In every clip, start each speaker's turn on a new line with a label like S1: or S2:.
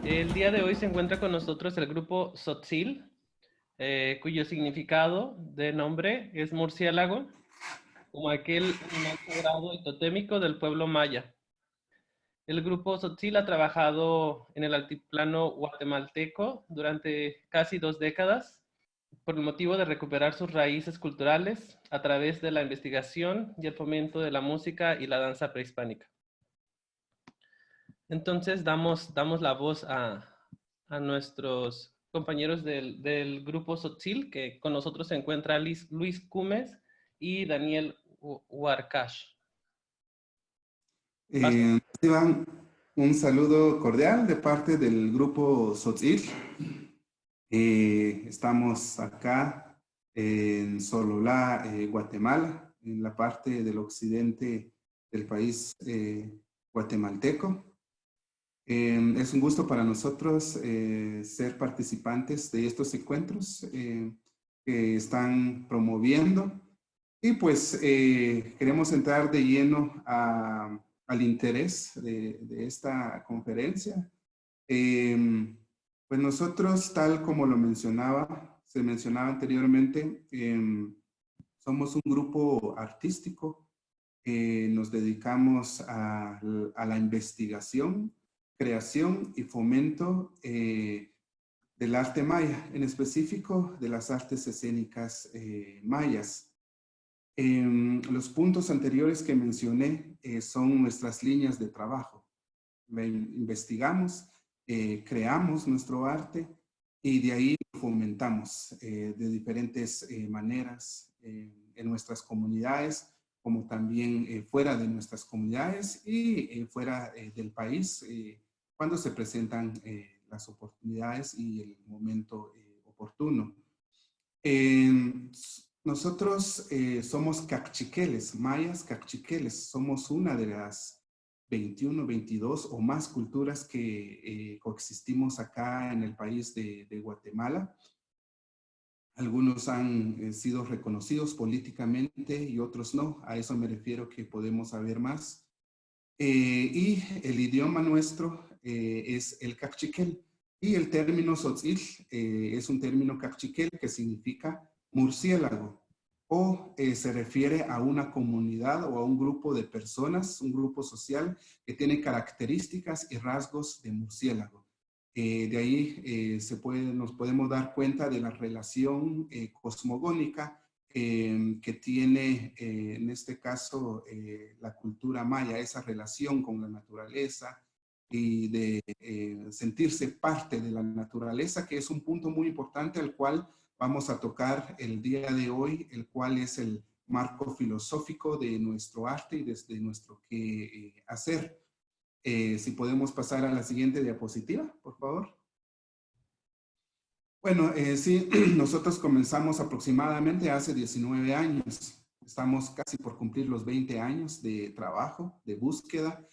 S1: El día de hoy se encuentra con nosotros el grupo Tzotzil, cuyo significado de nombre es murciélago, como aquel animal sagrado y totémico del pueblo maya. El grupo Tzotzil ha trabajado en el altiplano guatemalteco durante casi 2 décadas por el motivo de recuperar sus raíces culturales a través de la investigación y el fomento de la música y la danza prehispánica. Entonces damos la voz a nuestros compañeros del grupo Tzotzil, que con nosotros se encuentra Luis Cumes y Daniel Huarcash.
S2: Iván, un saludo cordial de parte del grupo Tzotzil. Estamos acá en Sololá, Guatemala, en la parte del occidente del país guatemalteco. Es un gusto para nosotros ser participantes de estos encuentros que están promoviendo. Y pues queremos entrar de lleno al interés de esta conferencia. Pues nosotros, tal como se mencionaba anteriormente, somos un grupo artístico. Nos dedicamos a la investigación, creación y fomento del arte maya, en específico de las artes escénicas mayas. Los puntos anteriores que mencioné son nuestras líneas de trabajo. Investigamos, creamos nuestro arte y de ahí lo fomentamos de diferentes maneras en nuestras comunidades, como también fuera de nuestras comunidades y fuera del país, cuando se presentan las oportunidades y el momento oportuno. Nosotros somos cachiqueles, mayas cachiqueles. Somos una de las 21, 22 o más culturas que coexistimos acá en el país de Guatemala. Algunos han sido reconocidos políticamente y otros no. A eso me refiero que podemos saber más. Y el idioma nuestro es el cachiquel. Y el término tzotzil es un término cachiquel que significa murciélago o se refiere a una comunidad o a un grupo de personas, un grupo social que tiene características y rasgos de murciélago. De ahí nos podemos dar cuenta de la relación cosmogónica que tiene en este caso la cultura maya, esa relación con la naturaleza y de sentirse parte de la naturaleza, que es un punto muy importante al cual vamos a tocar el día de hoy, el cual es el marco filosófico de nuestro arte y desde nuestro qué hacer. Si podemos pasar a la siguiente diapositiva, por favor. Bueno, sí, nosotros comenzamos aproximadamente hace 19 años. Estamos casi por cumplir los 20 años de trabajo, de búsqueda.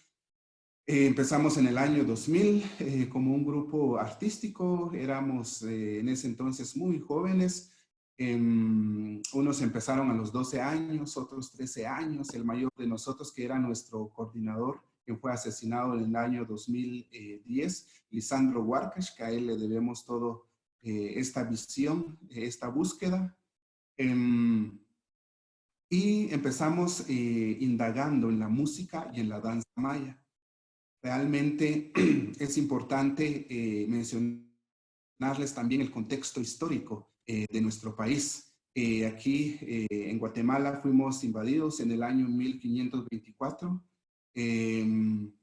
S2: Empezamos en el año 2000 como un grupo artístico. Éramos en ese entonces muy jóvenes. Unos empezaron a los 12 años, otros 13 años. El mayor de nosotros, que era nuestro coordinador, que fue asesinado en el año 2010, Lisandro Huarcash, que a él le debemos todo esta visión, esta búsqueda. Y empezamos indagando en la música y en la danza maya. Realmente es importante mencionarles también el contexto histórico de nuestro país. Aquí en Guatemala fuimos invadidos en el año 1524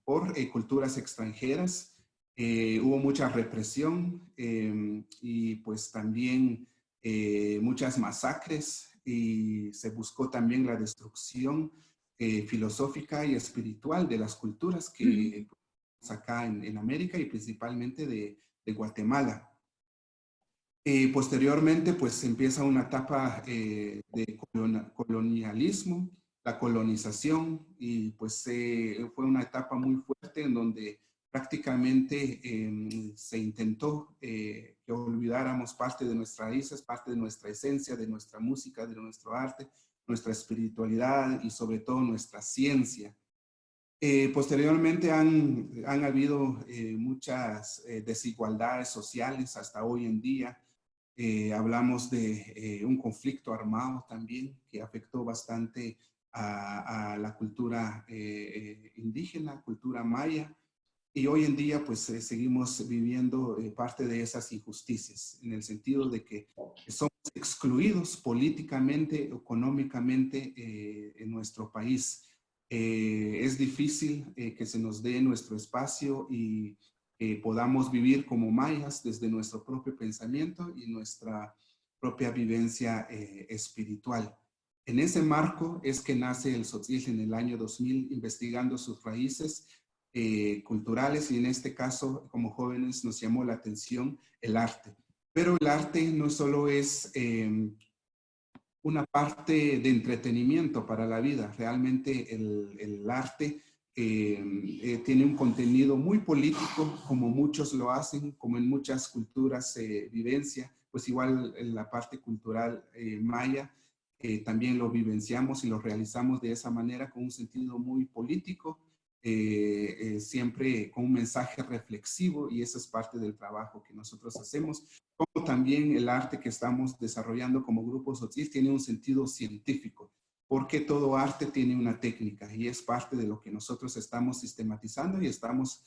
S2: por culturas extranjeras. Hubo mucha represión y pues también muchas masacres y se buscó también la destrucción filosófica y espiritual de las culturas que acá en América y principalmente de Guatemala. Posteriormente, pues empieza una etapa de colonialismo, la colonización, y pues fue una etapa muy fuerte en donde prácticamente se intentó que olvidáramos parte de nuestras raíces, parte de nuestra esencia, de nuestra música, de nuestro arte, nuestra espiritualidad y sobre todo nuestra ciencia. Posteriormente han habido muchas desigualdades sociales hasta hoy en día. Hablamos de un conflicto armado también que afectó bastante a la cultura indígena, cultura maya. Y hoy en día, pues, seguimos viviendo parte de esas injusticias, en el sentido de que somos excluidos políticamente, económicamente en nuestro país. Es difícil que se nos dé nuestro espacio y podamos vivir como mayas desde nuestro propio pensamiento y nuestra propia vivencia espiritual. En ese marco es que nace el Tzotzil en el año 2000, investigando sus raíces culturales, y en este caso, como jóvenes, nos llamó la atención el arte. Pero el arte no solo es una parte de entretenimiento para la vida, realmente el arte tiene un contenido muy político, como muchos lo hacen, como en muchas culturas se vivencia, pues igual en la parte cultural maya también lo vivenciamos y lo realizamos de esa manera, con un sentido muy político, siempre con un mensaje reflexivo, y eso es parte del trabajo que nosotros hacemos. Como también el arte que estamos desarrollando como Grupo Tzotzil tiene un sentido científico, porque todo arte tiene una técnica y es parte de lo que nosotros estamos sistematizando y estamos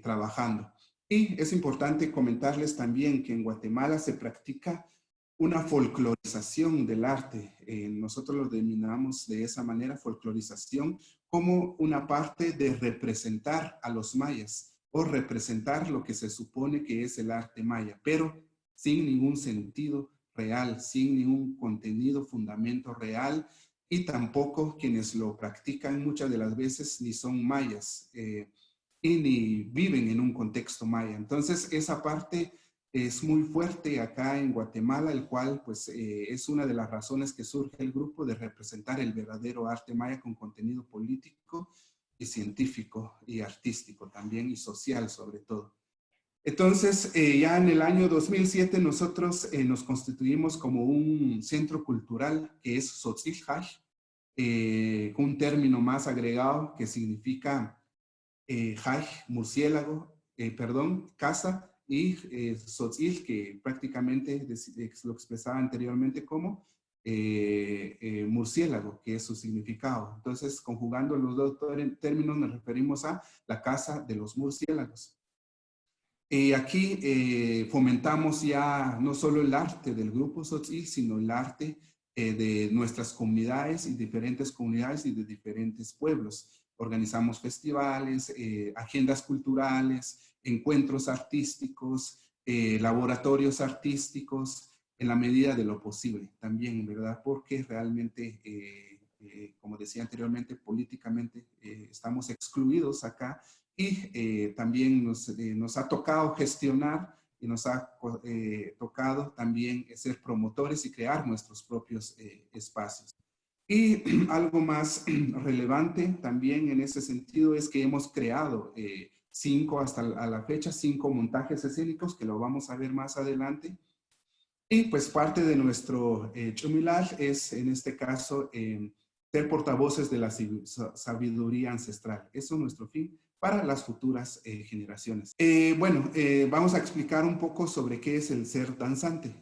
S2: trabajando. Y es importante comentarles también que en Guatemala se practica una folclorización del arte. Nosotros lo denominamos de esa manera, folclorización, como una parte de representar a los mayas o representar lo que se supone que es el arte maya, pero sin ningún sentido real, sin ningún contenido, fundamento real, y tampoco quienes lo practican muchas de las veces ni son mayas y ni viven en un contexto maya. Entonces, esa parte es muy fuerte acá en Guatemala, el cual pues es una de las razones que surge el grupo de representar el verdadero arte maya con contenido político y científico y artístico también, y social sobre todo. Entonces, ya en el año 2007 nosotros nos constituimos como un centro cultural que es Tzotzil-Haj, con un término más agregado que significa Haj, murciélago, casa, y Tzotzil, que prácticamente lo expresaba anteriormente como murciélago, que es su significado. Entonces, conjugando los dos términos, nos referimos a la casa de los murciélagos. Aquí fomentamos ya no solo el arte del Grupo Tzotzil, sino el arte de nuestras comunidades y diferentes comunidades y de diferentes pueblos. Organizamos festivales, agendas culturales, encuentros artísticos, laboratorios artísticos, en la medida de lo posible también, ¿verdad? Porque realmente, como decía anteriormente, políticamente estamos excluidos acá, y también nos ha tocado gestionar y nos ha tocado también ser promotores y crear nuestros propios espacios. Y algo más relevante también en ese sentido es que hemos creado hasta a la fecha 5 montajes escénicos, que lo vamos a ver más adelante. Y pues parte de nuestro Chumilaj es, en este caso, ser portavoces de la sabiduría ancestral. Eso es nuestro fin para las futuras generaciones. Vamos a explicar un poco sobre qué es el ser danzante.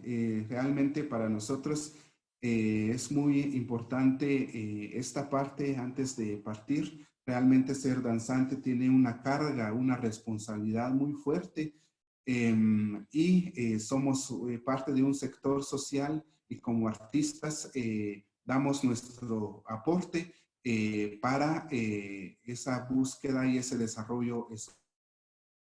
S2: Realmente para nosotros es muy importante esta parte antes de partir. Realmente ser danzante tiene una carga, una responsabilidad muy fuerte, y somos parte de un sector social, y como artistas damos nuestro aporte para esa búsqueda y ese desarrollo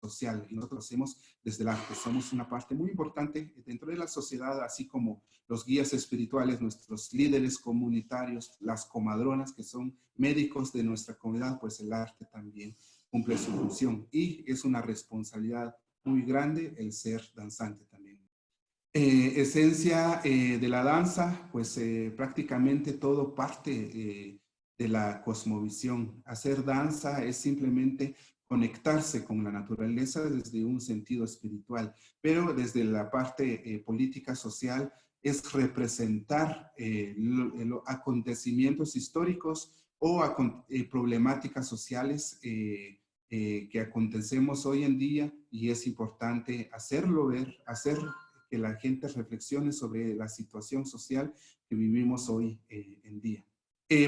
S2: social. Y nosotros hacemos desde el arte. Somos una parte muy importante dentro de la sociedad, así como los guías espirituales, nuestros líderes comunitarios, las comadronas que son médicos de nuestra comunidad, pues el arte también cumple su función y es una responsabilidad muy grande el ser danzante también. Esencia de la danza, pues prácticamente todo parte de la cosmovisión. Hacer danza es simplemente conectarse con la naturaleza desde un sentido espiritual, pero desde la parte política social es representar los acontecimientos históricos o problemáticas sociales que acontecemos hoy en día, y es importante hacerlo ver, hacer que la gente reflexione sobre la situación social que vivimos hoy en día.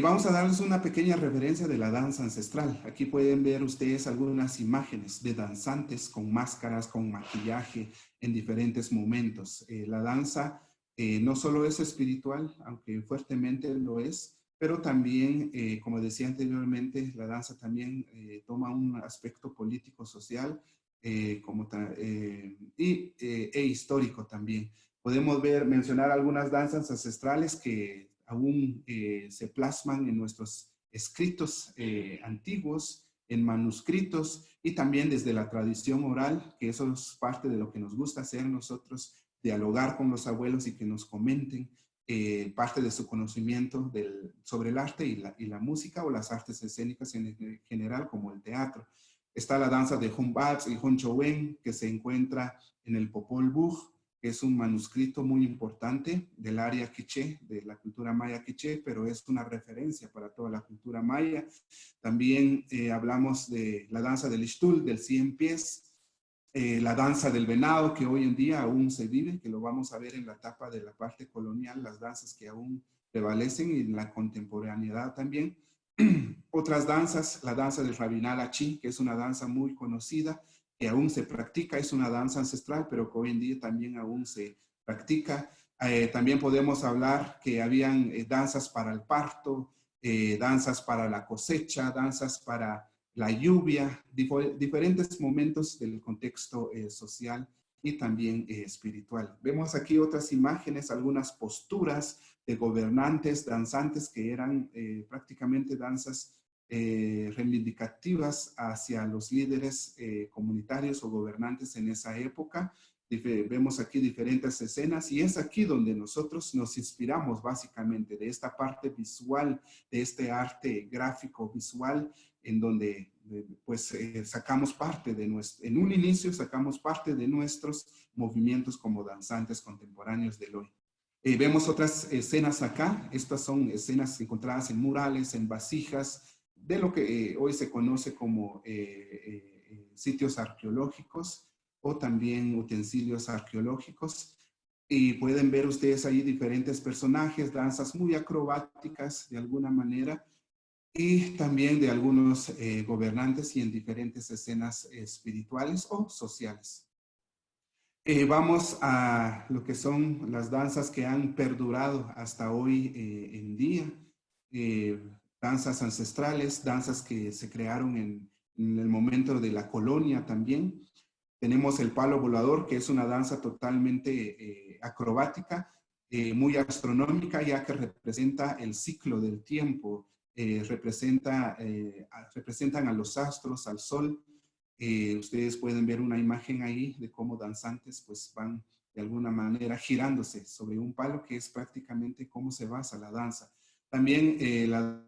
S2: Vamos a darles una pequeña referencia de la danza ancestral. Aquí pueden ver ustedes algunas imágenes de danzantes con máscaras, con maquillaje en diferentes momentos. La danza no solo es espiritual, aunque fuertemente lo es, pero también, como decía anteriormente, la danza también toma un aspecto político-social e histórico también. Podemos mencionar algunas danzas ancestrales que aún se plasman en nuestros escritos antiguos, en manuscritos y también desde la tradición oral, que eso es parte de lo que nos gusta hacer nosotros, dialogar con los abuelos y que nos comenten parte de su conocimiento sobre el arte y la música o las artes escénicas en general, como el teatro. Está la danza de Humbats y Honchowen, que se encuentra en el Popol Vuh, que es un manuscrito muy importante del área quiché, de la cultura maya quiché, pero es una referencia para toda la cultura maya. También hablamos de la danza del Ixtul, del 100 pies, la danza del venado, que hoy en día aún se vive, que lo vamos a ver en la etapa de la parte colonial, las danzas que aún prevalecen y en la contemporaneidad también. Otras danzas, la danza del Rabinal Achí, que es una danza muy conocida, que aún se practica, es una danza ancestral, pero que hoy en día también aún se practica. También podemos hablar que habían danzas para el parto, danzas para la cosecha, danzas para la lluvia, diferentes momentos del contexto social y también espiritual. Vemos aquí otras imágenes, algunas posturas de gobernantes, danzantes que eran prácticamente danzas reivindicativas hacia los líderes comunitarios o gobernantes en esa época. Vemos aquí diferentes escenas y es aquí donde nosotros nos inspiramos básicamente de esta parte visual, de este arte gráfico visual, en donde pues sacamos parte de en un inicio sacamos parte de nuestros movimientos como danzantes contemporáneos del hoy. Vemos otras escenas acá, estas son escenas encontradas en murales, en vasijas, de lo que hoy se conoce como sitios arqueológicos o también utensilios arqueológicos. Y pueden ver ustedes ahí diferentes personajes, danzas muy acrobáticas de alguna manera, y también de algunos gobernantes y en diferentes escenas espirituales o sociales. Vamos a lo que son las danzas que han perdurado hasta hoy en día. Danzas ancestrales, danzas que se crearon en el momento de la colonia también. Tenemos el palo volador, que es una danza totalmente acrobática, muy astronómica, ya que representa el ciclo del tiempo. Representan a los astros, al sol. Ustedes pueden ver una imagen ahí de cómo danzantes pues van de alguna manera girándose sobre un palo, que es prácticamente cómo se basa la danza. También la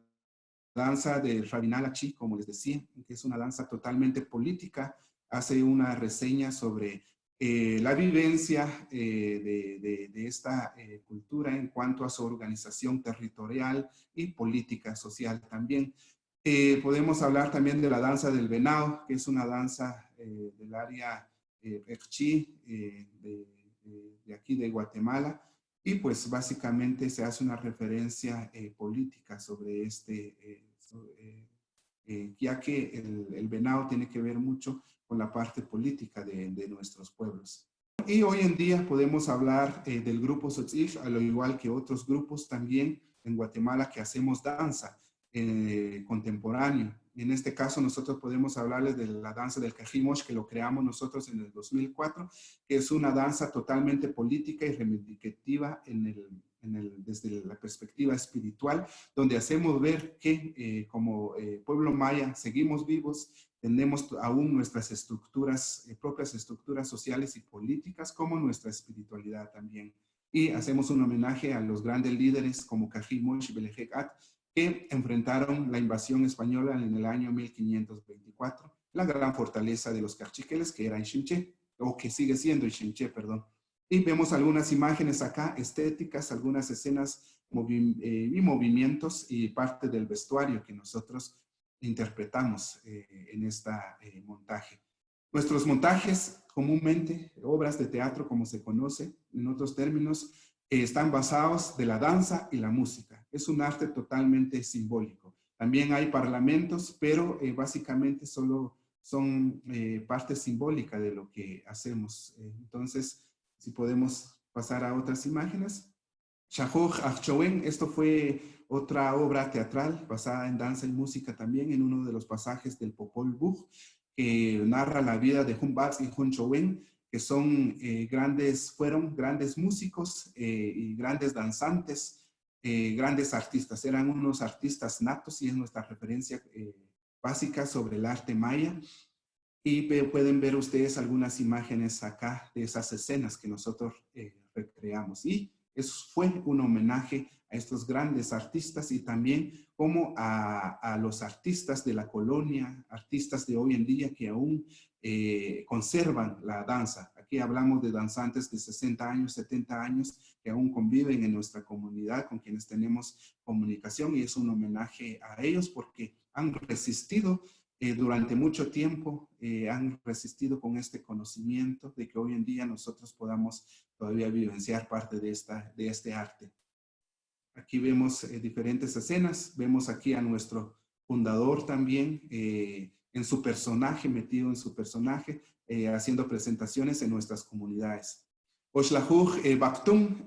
S2: danza del Rabinal Achí, como les decía, que es una danza totalmente política, hace una reseña sobre la vivencia de esta cultura en cuanto a su organización territorial y política social también. Podemos hablar también de la danza del venado, que es una danza del área Erchí, de aquí de Guatemala, y pues básicamente se hace una referencia política sobre ya que el venado tiene que ver mucho con la parte política de nuestros pueblos. Y hoy en día podemos hablar del grupo Tzotzil, al igual que otros grupos también en Guatemala que hacemos danza contemporáneo. En este caso nosotros podemos hablarles de la danza del Cajimosh, que lo creamos nosotros en el 2004, que es una danza totalmente política y reivindicativa desde la perspectiva espiritual, donde hacemos ver que como pueblo maya seguimos vivos, tenemos aún nuestras estructuras, propias estructuras sociales y políticas, como nuestra espiritualidad también. Y hacemos un homenaje a los grandes líderes como Cajimosh y Belejecat, que enfrentaron la invasión española en el año 1524, la gran fortaleza de los cachiqueles, que era Ixinché, o que sigue siendo Ixinché, perdón. Y vemos algunas imágenes acá, estéticas, algunas escenas y movimientos y parte del vestuario que nosotros interpretamos en este montaje. Nuestros montajes, comúnmente, obras de teatro como se conoce, en otros términos, están basados de la danza y la música. Es un arte totalmente simbólico. También hay parlamentos, pero básicamente solo son parte simbólica de lo que hacemos. Entonces, si podemos pasar a otras imágenes. Shahog Achouén, esto fue otra obra teatral basada en danza y música también en uno de los pasajes del Popol Vuh, que narra la vida de Humbats y Hunchouén, que fueron grandes músicos y grandes danzantes, grandes artistas. Eran unos artistas natos y es nuestra referencia básica sobre el arte maya. Y pueden ver ustedes algunas imágenes acá de esas escenas que nosotros recreamos. Y eso fue un homenaje a estos grandes artistas y también como a los artistas de la colonia, artistas de hoy en día que aún conservan la danza. Aquí hablamos de danzantes de 60 años, 70 años que aún conviven en nuestra comunidad, con quienes tenemos comunicación, y es un homenaje a ellos porque han resistido durante mucho tiempo, han resistido con este conocimiento de que hoy en día nosotros podamos todavía vivenciar parte de este arte. Aquí vemos diferentes escenas. Vemos aquí a nuestro fundador también en su personaje, metido en su personaje, haciendo presentaciones en nuestras comunidades. Oxlajuj Baktum,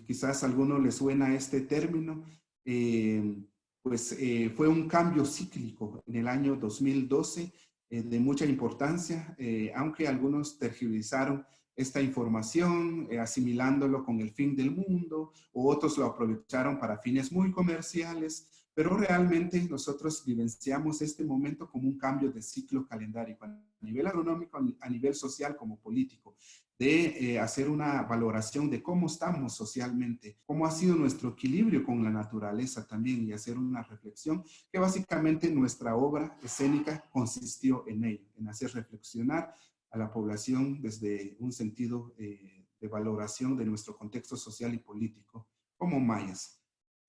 S2: quizás a alguno le suena este término, pues fue un cambio cíclico en el año 2012 de mucha importancia, aunque algunos tergiversaron esta información, asimilándolo con el fin del mundo, o otros lo aprovecharon para fines muy comerciales, pero realmente nosotros vivenciamos este momento como un cambio de ciclo calendárico a nivel agronómico, a nivel social como político, de hacer una valoración de cómo estamos socialmente, cómo ha sido nuestro equilibrio con la naturaleza también, y hacer una reflexión que básicamente nuestra obra escénica consistió en ello, en hacer reflexionar a la población desde un sentido de valoración de nuestro contexto social y político como mayas.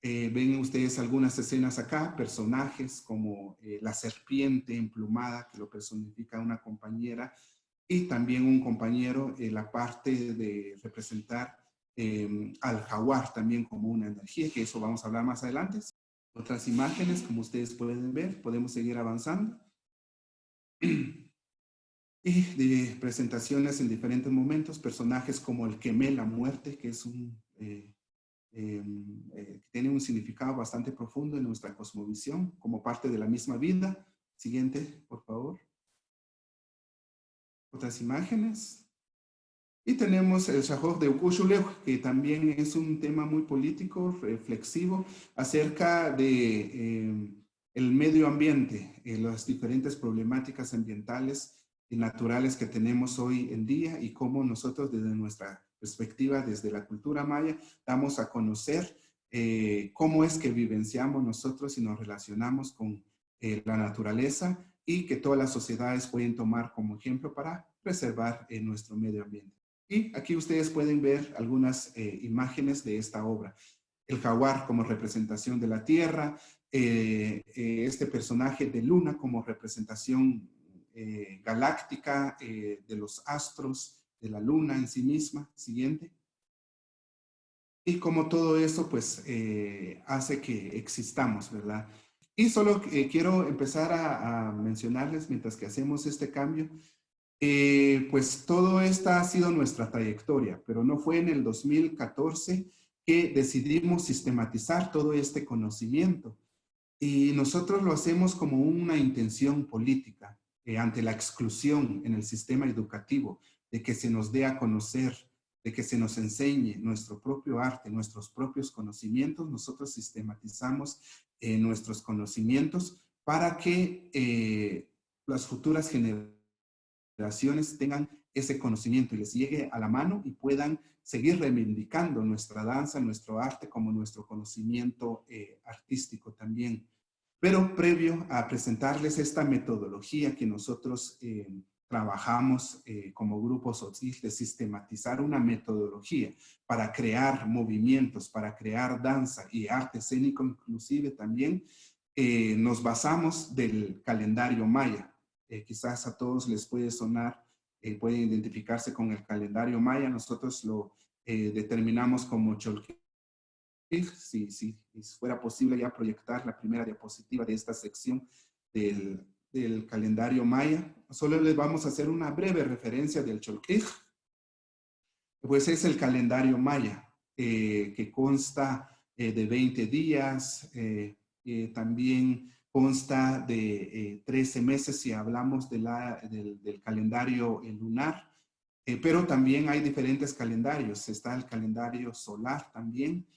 S2: Ven ustedes algunas escenas acá, personajes como la serpiente emplumada que lo personifica una compañera, y también un compañero en la parte de representar al jaguar también como una energía, que eso vamos a hablar más adelante. Otras imágenes, como ustedes pueden ver, podemos seguir avanzando. Y de presentaciones en diferentes momentos, personajes como el Quemé, la muerte, que es tiene un significado bastante profundo en nuestra cosmovisión, como parte de la misma vida. Siguiente, por favor. Otras imágenes. Y tenemos el Shahog de Ukushuleu, que también es un tema muy político, reflexivo, acerca de el medio ambiente, las diferentes problemáticas ambientales y naturales que tenemos hoy en día, y cómo nosotros desde nuestra perspectiva, desde la cultura maya, damos a conocer cómo es que vivenciamos nosotros y nos relacionamos con la naturaleza, y que todas las sociedades pueden tomar como ejemplo para preservar nuestro medio ambiente. Y aquí ustedes pueden ver algunas imágenes de esta obra. El jaguar como representación de la tierra, este personaje de Luna como representación galáctica de los astros, de la luna en sí misma. Siguiente. Y como todo eso, pues, hace que existamos, ¿verdad? Y solo quiero empezar a mencionarles, mientras que hacemos este cambio, pues todo esta ha sido nuestra trayectoria, pero no fue en el 2014 que decidimos sistematizar todo este conocimiento. Y nosotros lo hacemos como una intención política ante la exclusión en el sistema educativo, de que se nos dé a conocer, de que se nos enseñe nuestro propio arte, nuestros propios conocimientos. Nosotros sistematizamos nuestros conocimientos para que las futuras generaciones tengan ese conocimiento y les llegue a la mano y puedan seguir reivindicando nuestra danza, nuestro arte como nuestro conocimiento artístico también. Pero previo a presentarles esta metodología que nosotros trabajamos como grupo Tzotzil de sistematizar una metodología para crear movimientos, para crear danza y arte escénico inclusive también, nos basamos del calendario maya. Quizás a todos les puede sonar, pueden identificarse con el calendario maya. Nosotros lo determinamos como Cholquij. Si fuera posible ya proyectar la primera diapositiva de esta sección del calendario maya. Solo les vamos a hacer una breve referencia del Cholquij. Pues es el calendario maya, que consta de 20 días, también consta de 13 meses si hablamos del calendario lunar, pero también hay diferentes calendarios. Está el calendario solar también.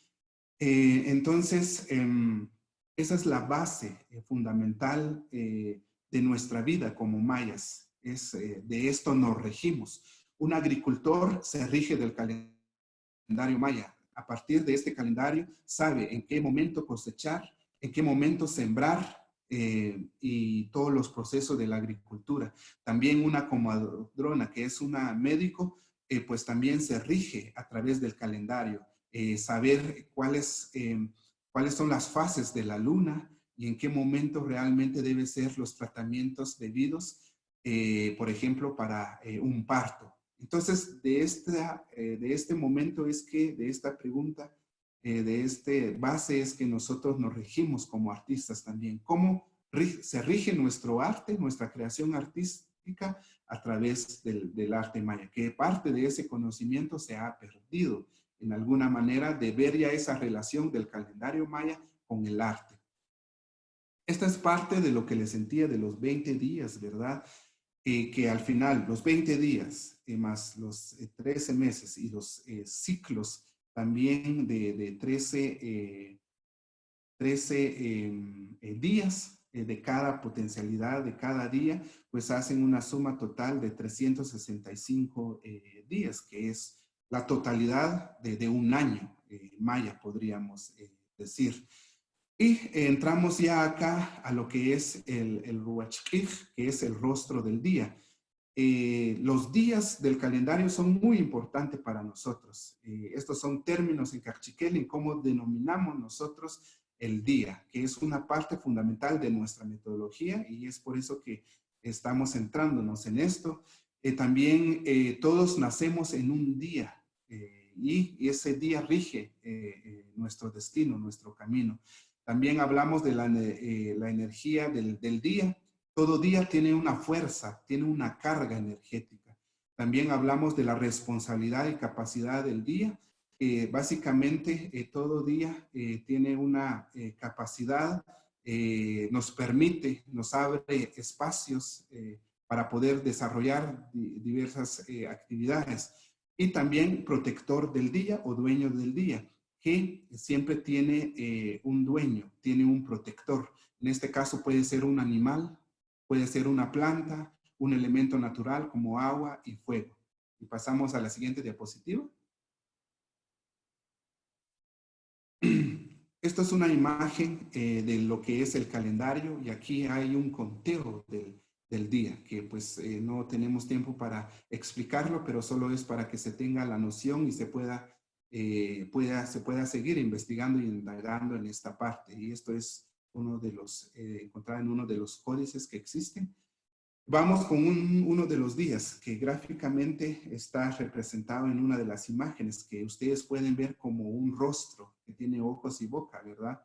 S2: Entonces, esa es la base fundamental de nuestra vida como mayas. De esto nos regimos. Un agricultor se rige del calendario maya. A partir de este calendario sabe en qué momento cosechar, en qué momento sembrar y todos los procesos de la agricultura. También una comadrona, que es una médico, pues también se rige a través del calendario. Saber cuáles son las fases de la luna y en qué momento realmente deben ser los tratamientos debidos, por ejemplo, para un parto. Entonces, de este momento es que, de esta pregunta, de este base es que nosotros nos regimos como artistas también. ¿Cómo se rige nuestro arte, nuestra creación artística a través del arte maya? Que parte de ese conocimiento se ha perdido en alguna manera, de ver ya esa relación del calendario maya con el arte. Esta es parte de lo que les sentía de los 20 días, ¿verdad? Que al final, los 20 días, más los 13 meses y los ciclos también de 13 días de cada potencialidad, de cada día, pues hacen una suma total de 365 días, que es la totalidad de un año maya, podríamos decir. Y entramos ya acá a lo que es el Ruachkij, que es el rostro del día. Los días del calendario son muy importantes para nosotros. Estos son términos en Cachiquel, en cómo denominamos nosotros el día, que es una parte fundamental de nuestra metodología, y es por eso que estamos centrándonos en esto. También todos nacemos en un día, y ese día rige nuestro destino, nuestro camino. También hablamos de la energía del día. Todo día tiene una fuerza, tiene una carga energética. También hablamos de la responsabilidad y capacidad del día. Básicamente, todo día tiene una capacidad, nos permite, nos abre espacios para poder desarrollar diversas actividades. Y también protector del día o dueño del día, que siempre tiene un dueño, tiene un protector. En este caso puede ser un animal, puede ser una planta, un elemento natural como agua y fuego. Y pasamos a la siguiente diapositiva. Esto es una imagen de lo que es el calendario, y aquí hay un conteo del día, que pues no tenemos tiempo para explicarlo, pero solo es para que se tenga la noción y se pueda seguir investigando y indagando en esta parte. Y esto es uno de los, encontrado en uno de los códices que existen. Vamos con uno de los días que gráficamente está representado en una de las imágenes que ustedes pueden ver como un rostro que tiene ojos y boca, ¿verdad?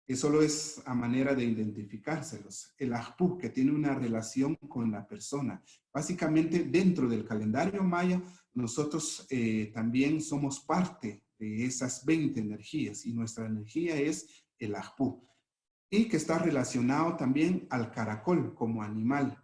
S2: Que solo es a manera de identificárselos. El ajpú, que tiene una relación con la persona. Básicamente, dentro del calendario maya, nosotros también somos parte de esas 20 energías, y nuestra energía es el ajpú, y que está relacionado también al caracol como animal.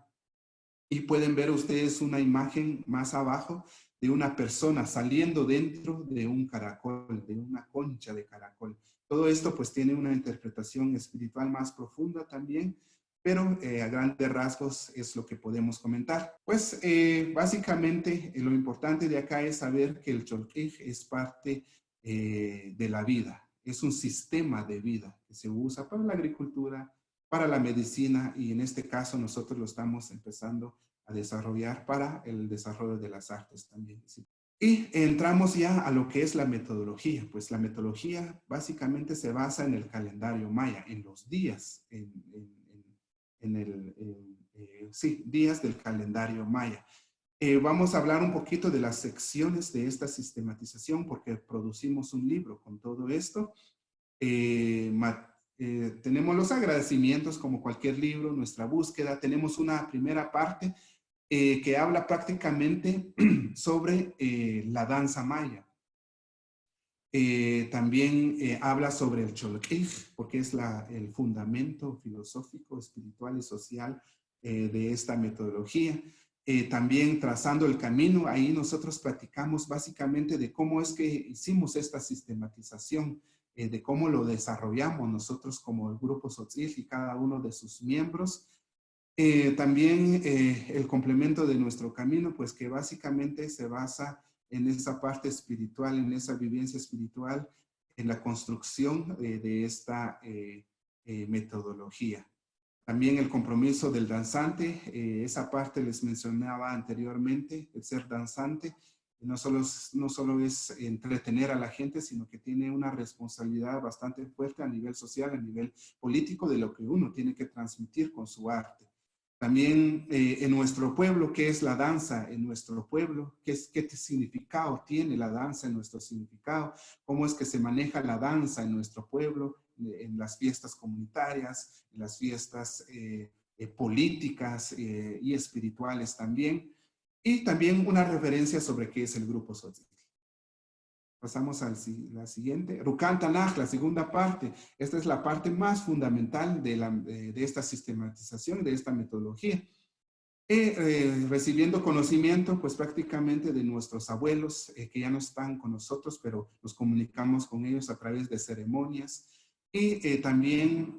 S2: Y pueden ver ustedes una imagen más abajo de una persona saliendo dentro de un caracol, de una concha de caracol. Todo esto pues tiene una interpretación espiritual más profunda también, pero a grandes rasgos es lo que podemos comentar. Pues básicamente lo importante de acá es saber que el Cholquij es parte de la vida. Es un sistema de vida que se usa para la agricultura, para la medicina, y en este caso nosotros lo estamos empezando a desarrollar para el desarrollo de las artes también. ¿Sí? Y entramos ya a lo que es la metodología. Pues la metodología básicamente se basa en el calendario maya, en los días, sí, días del calendario maya. Vamos a hablar un poquito de las secciones de esta sistematización porque producimos un libro con todo esto. Tenemos los agradecimientos como cualquier libro, nuestra búsqueda. Tenemos una primera parte que habla prácticamente sobre la danza maya. También habla sobre el Cholquij, porque es el fundamento filosófico, espiritual y social de esta metodología. También trazando el camino, ahí nosotros platicamos básicamente de cómo es que hicimos esta sistematización, de cómo lo desarrollamos nosotros como el grupo Tzotzil y cada uno de sus miembros. También el complemento de nuestro camino, pues que básicamente se basa en esa parte espiritual, en esa vivencia espiritual, en la construcción de esta metodología. También el compromiso del danzante, esa parte les mencionaba anteriormente, el ser danzante, no solo es entretener a la gente, sino que tiene una responsabilidad bastante fuerte a nivel social, a nivel político, de lo que uno tiene que transmitir con su arte. También en nuestro pueblo, ¿qué es la danza en nuestro pueblo? ¿Qué significado tiene la danza en nuestro significado? ¿Cómo es que se maneja la danza en nuestro pueblo, en las fiestas comunitarias, en las fiestas políticas y espirituales también? Y también una referencia sobre qué es el grupo Tzotzil. Pasamos a la siguiente. Rukan Tanaj, la segunda parte. Esta es la parte más fundamental de esta sistematización, de esta metodología. Recibiendo conocimiento, pues prácticamente de nuestros abuelos, que ya no están con nosotros, pero nos comunicamos con ellos a través de ceremonias. Y también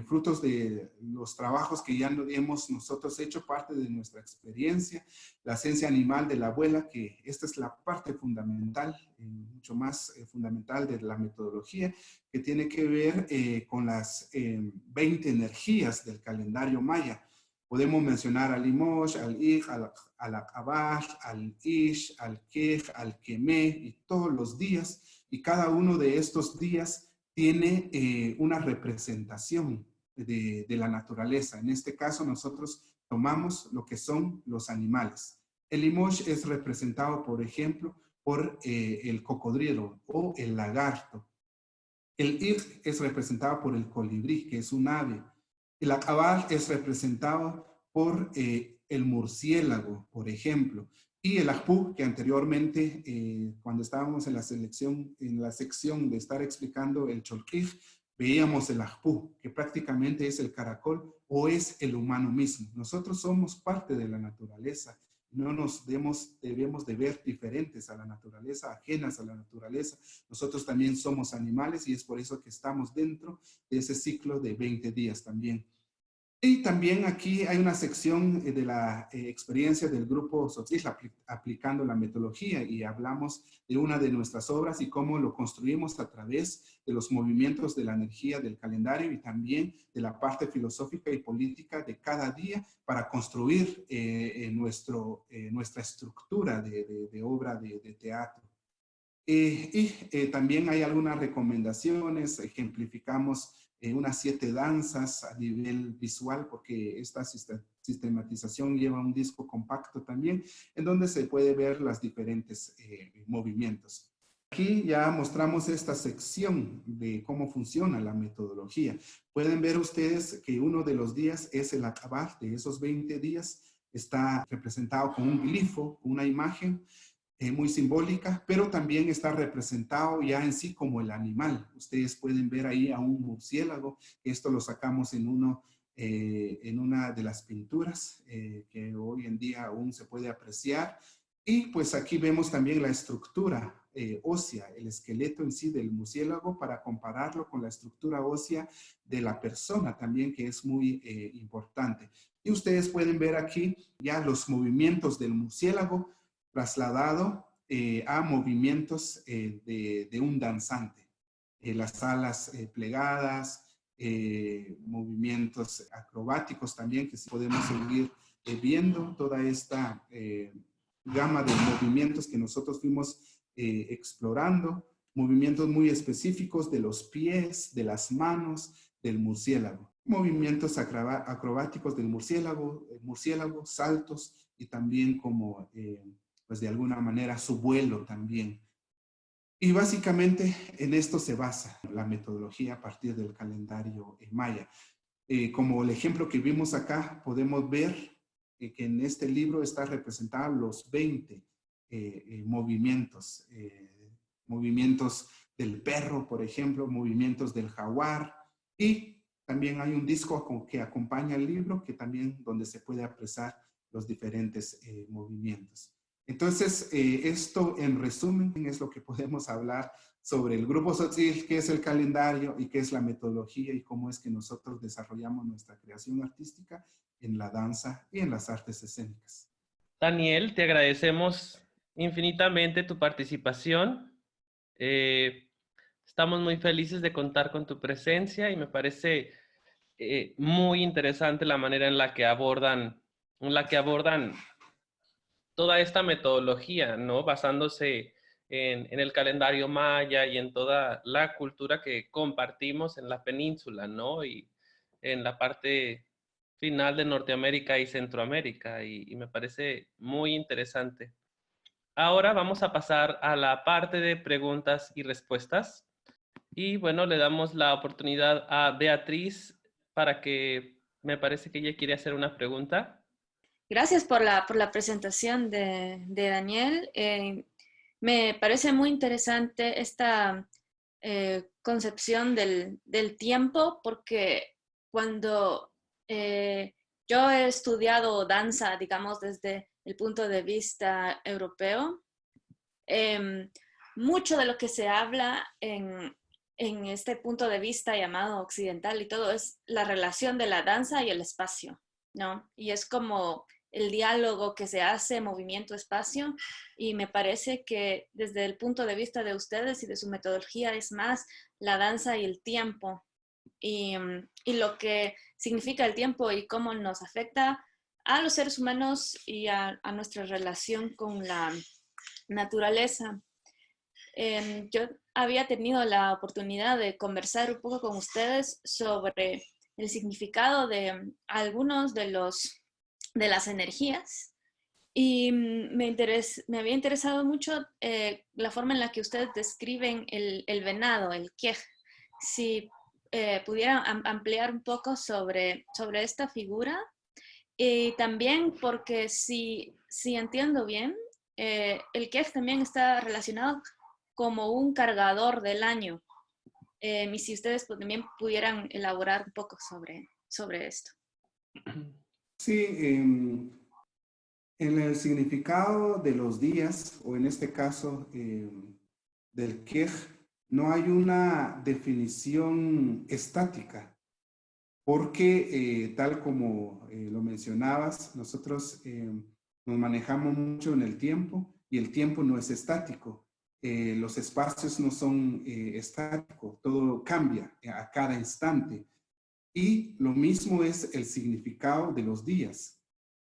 S2: frutos de los trabajos que ya hemos nosotros hecho, parte de nuestra experiencia, la esencia animal de la abuela, que esta es la parte fundamental, mucho más fundamental de la metodología, que tiene que ver con las 20 energías del calendario maya. Podemos mencionar al Limosh, al Ij, al Akabash, al Ish, al Kej, al Kemé, y todos los días, y cada uno de estos días tiene una representación de la naturaleza. En este caso, nosotros tomamos lo que son los animales. El Limosh es representado, por ejemplo, por el cocodrilo o el lagarto. El Ij es representado por el colibrí, que es un ave. El Akabal es representado por el murciélago, por ejemplo. Y el Ajpú, que anteriormente, cuando estábamos en la sección de estar explicando el Cholquij, veíamos el Ajpú, que prácticamente es el caracol o es el humano mismo. Nosotros somos parte de la naturaleza. No nos debemos de ver diferentes a la naturaleza, ajenas a la naturaleza. Nosotros también somos animales y es por eso que estamos dentro de ese ciclo de 20 días también. Y también aquí hay una sección de la experiencia del grupo Tzotzil aplicando la metodología, y hablamos de una de nuestras obras y cómo lo construimos a través de los movimientos de la energía del calendario y también de la parte filosófica y política de cada día para construir nuestra estructura de obra de teatro. También hay algunas recomendaciones, ejemplificamos unas 7 danzas a nivel visual, porque esta sistematización lleva un disco compacto también, en donde se puede ver los diferentes movimientos. Aquí ya mostramos esta sección de cómo funciona la metodología. Pueden ver ustedes que uno de los días es el acabar de esos 20 días, está representado con un glifo, una imagen, muy simbólica, pero también está representado ya en sí como el animal. Ustedes pueden ver ahí a un murciélago. Esto lo sacamos en una de las pinturas que hoy en día aún se puede apreciar. Y pues aquí vemos también la estructura ósea, el esqueleto en sí del murciélago, para compararlo con la estructura ósea de la persona también, que es muy importante. Y ustedes pueden ver aquí ya los movimientos del murciélago trasladado a movimientos de un danzante. Las alas plegadas, movimientos acrobáticos también, que podemos seguir viendo toda esta gama de movimientos que nosotros fuimos explorando, movimientos muy específicos de los pies, de las manos, del murciélago. Movimientos acrobáticos del murciélago, saltos y también como, pues de alguna manera, su vuelo también. Y básicamente en esto se basa la metodología a partir del calendario maya. Como el ejemplo que vimos acá, podemos ver que en este libro está representados los 20 movimientos. Movimientos del perro, por ejemplo, movimientos del jaguar. Y también hay un disco que acompaña el libro, que también donde se puede apreciar los diferentes movimientos. Entonces, esto en resumen es lo que podemos hablar sobre el Grupo Tzotzil, qué es el calendario y qué es la metodología y cómo es que nosotros desarrollamos nuestra creación artística en la danza y en las artes escénicas.
S1: Daniel, te agradecemos infinitamente tu participación. Estamos muy felices de contar con tu presencia y me parece muy interesante la manera en la que abordan toda esta metodología, ¿no? Basándose en el calendario maya y en toda la cultura que compartimos en la península, ¿no? Y en la parte final de Norteamérica y Centroamérica, y me parece muy interesante. Ahora vamos a pasar a la parte de preguntas y respuestas. Y bueno, le damos la oportunidad a Beatriz para que, me parece que ella quiere hacer una pregunta.
S3: Gracias por la presentación de Daniel. Me parece muy interesante esta concepción del tiempo, porque cuando yo he estudiado danza, digamos, desde el punto de vista europeo, mucho de lo que se habla en este punto de vista llamado occidental y todo es la relación de la danza y el espacio, ¿no? Y es como el diálogo que se hace movimiento-espacio, y me parece que desde el punto de vista de ustedes y de su metodología es más la danza y el tiempo, y lo que significa el tiempo y cómo nos afecta a los seres humanos y a nuestra relación con la naturaleza. Yo había tenido la oportunidad de conversar un poco con ustedes sobre el significado de algunos de las energías, y me había interesado mucho la forma en la que ustedes describen el venado, el quej. Si pudieran ampliar un poco sobre esta figura, y también porque si entiendo bien, el quej también está relacionado como un cargador del año. Y si ustedes también pudieran elaborar un poco sobre esto.
S2: Sí, en el significado de los días, o en este caso del Kej, no hay una definición estática, porque tal como lo mencionabas, nosotros nos manejamos mucho en el tiempo y el tiempo no es estático. Los espacios no son estáticos, todo cambia a cada instante. Y lo mismo es el significado de los días.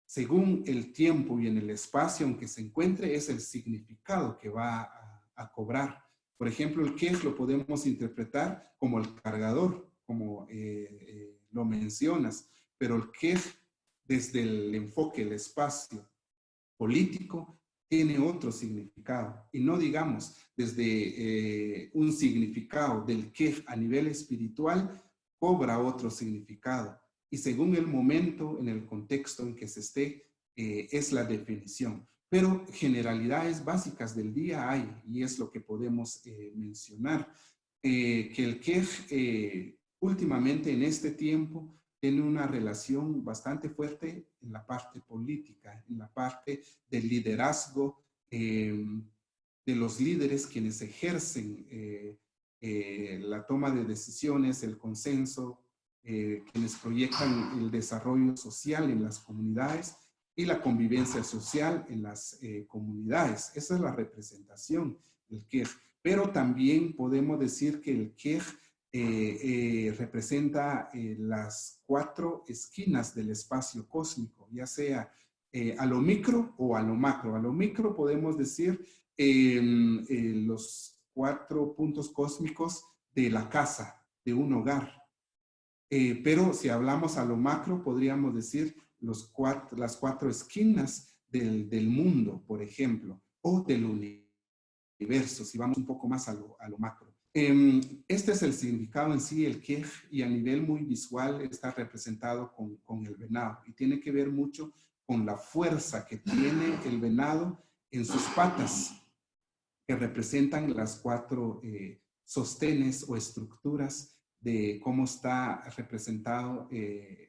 S2: Según el tiempo y en el espacio en que se encuentre, es el significado que va a cobrar. Por ejemplo, el quej lo podemos interpretar como el cargador, como lo mencionas, pero el quej, desde el enfoque, el espacio político, tiene otro significado. Y no digamos desde un significado del quej a nivel espiritual, cobra otro significado. Y según el momento, en el contexto en que se esté, es la definición. Pero generalidades básicas del día hay, y es lo que podemos mencionar. Que el quej últimamente en este tiempo tiene una relación bastante fuerte en la parte política, en la parte del liderazgo de los líderes quienes ejercen la toma de decisiones, el consenso, quienes proyectan el desarrollo social en las comunidades y la convivencia social en las comunidades. Esa es la representación del quej. Pero también podemos decir que el quej representa las 4 esquinas del espacio cósmico, ya sea a lo micro o a lo macro. A lo micro podemos decir los 4 puntos cósmicos de la casa, de un hogar. Pero si hablamos a lo macro, podríamos decir las 4 esquinas del mundo, por ejemplo, o del universo, si vamos un poco más a lo macro. Este es el significado en sí, el Kej, y a nivel muy visual está representado con el venado. Y tiene que ver mucho con la fuerza que tiene el venado en sus patas, que representan las 4 sostenes o estructuras de cómo está representado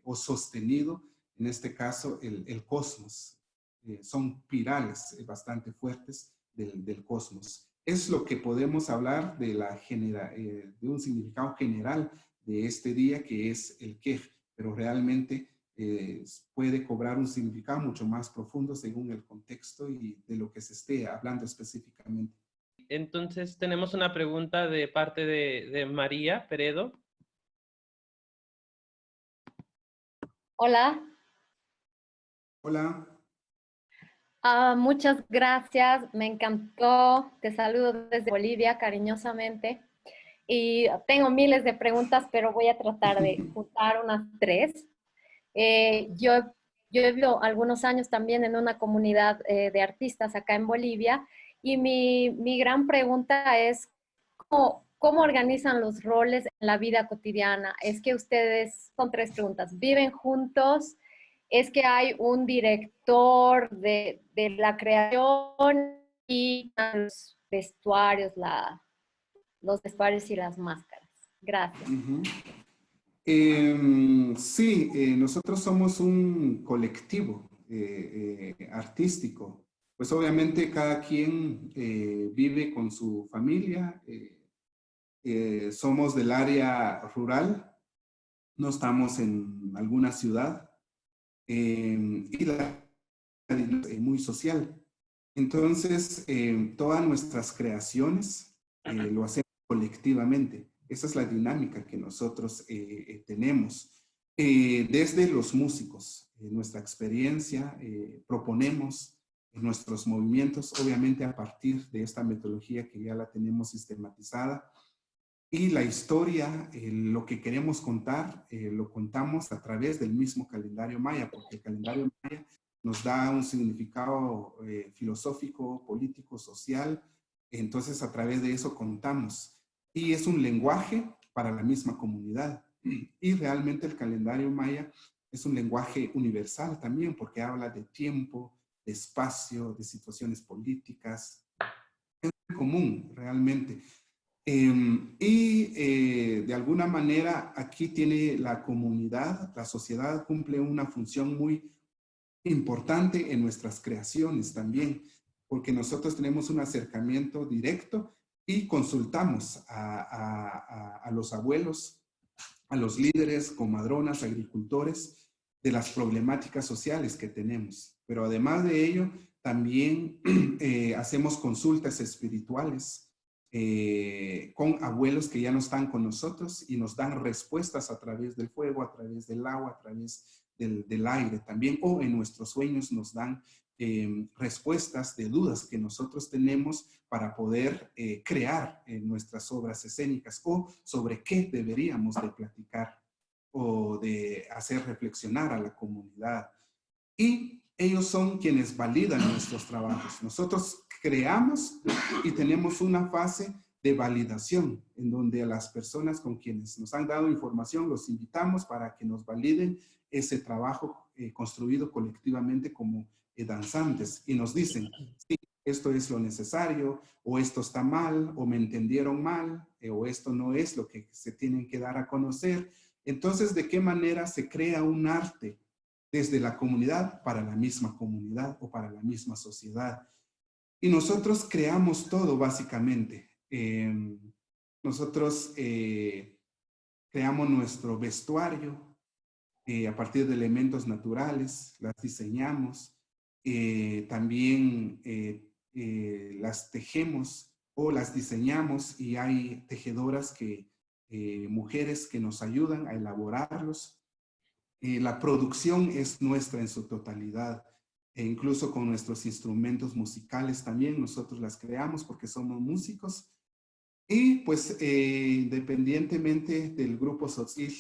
S2: o sostenido, en este caso, el cosmos. Son pirales bastante fuertes del cosmos. Es lo que podemos hablar de, de un significado general de este día, que es el Kej, pero realmente puede cobrar un significado mucho más profundo según el contexto y de lo que se esté hablando específicamente.
S1: Entonces tenemos una pregunta de parte de María Peredo.
S4: Hola.
S2: Hola.
S4: Muchas gracias, me encantó. Te saludo desde Bolivia cariñosamente. Y tengo miles de preguntas, pero voy a tratar de juntar unas 3. Yo he vivido algunos años también en una comunidad de artistas acá en Bolivia y mi gran pregunta es, ¿cómo organizan los roles en la vida cotidiana? Es que ustedes, son 3 preguntas, ¿viven juntos? ¿Es que hay un director de la creación y los vestuarios, los vestuarios y las máscaras? Gracias.
S2: Sí, nosotros somos un colectivo artístico. Pues obviamente cada quien vive con su familia. Somos del área rural, no estamos en alguna ciudad. Y la muy social. Entonces, todas nuestras creaciones lo hacemos colectivamente. Esa es la dinámica que nosotros tenemos. Desde los músicos, nuestra experiencia, proponemos nuestros movimientos, obviamente a partir de esta metodología que ya la tenemos sistematizada. Y la historia, lo que queremos contar, lo contamos a través del mismo calendario maya, porque el calendario maya nos da un significado filosófico, político, social. Entonces, a través de eso contamos. Y es un lenguaje para la misma comunidad. Y realmente el calendario maya es un lenguaje universal también, porque habla de tiempo, de espacio, de situaciones políticas. Es muy común, realmente. De alguna manera aquí tiene la comunidad, la sociedad cumple una función muy importante en nuestras creaciones también, porque nosotros tenemos un acercamiento directo y consultamos a los abuelos, a los líderes, comadronas, agricultores, de las problemáticas sociales que tenemos. Pero además de ello, también hacemos consultas espirituales, con abuelos que ya no están con nosotros y nos dan respuestas a través del fuego, a través del agua, a través del aire también, o en nuestros sueños nos dan respuestas de dudas que nosotros tenemos para poder crear nuestras obras escénicas o sobre qué deberíamos de platicar o de hacer reflexionar a la comunidad. Y ellos son quienes validan nuestros trabajos. Nosotros creamos y tenemos una fase de validación en donde a las personas con quienes nos han dado información los invitamos para que nos validen ese trabajo construido colectivamente como danzantes y nos dicen, sí, esto es lo necesario, o esto está mal, o me entendieron mal, o esto no es lo que se tienen que dar a conocer. Entonces, ¿de qué manera se crea un arte desde la comunidad para la misma comunidad o para la misma sociedad? Y nosotros creamos todo básicamente. Nosotros creamos nuestro vestuario a partir de elementos naturales, las diseñamos, también las tejemos o las diseñamos y hay tejedoras que mujeres que nos ayudan a elaborarlos. La producción es nuestra en su totalidad, e incluso con nuestros instrumentos musicales también nosotros las creamos porque somos músicos. Y pues independientemente del grupo Tzotzil,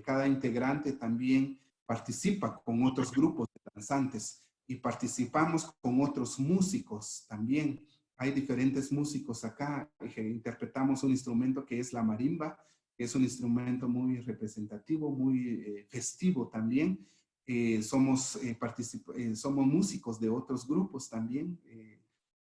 S2: cada integrante también participa con otros grupos de danzantes y participamos con otros músicos también. Hay diferentes músicos acá, interpretamos un instrumento que es la marimba, que es un instrumento muy representativo, muy festivo también. Somos músicos de otros grupos también.